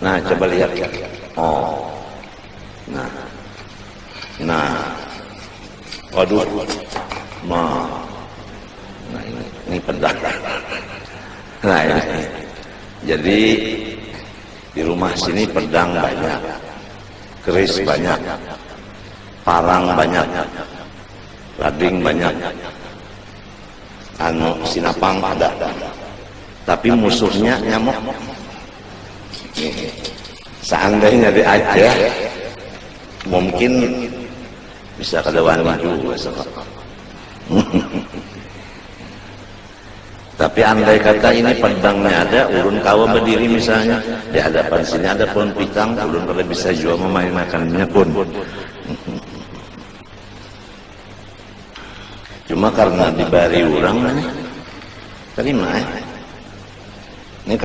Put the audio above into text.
Nah, coba lihat. Oh. Nah. Waduh. Nah, ini pedang. Nah, ini. Jadi di rumah sini pedang banyak, keris banyak, parang banyak, lading banyak, sinapang ada. Tapi musuhnya nyamuk. Seandainya di Aceh mungkin bisa kedewaan juga. Tapi andai kata ini pedangnya ada, ulun kawa berdiri misalnya di hadapan sini ada pohon pisang, ulun pada bisa juga memainkannya pun. Cuma karena dibari orang terima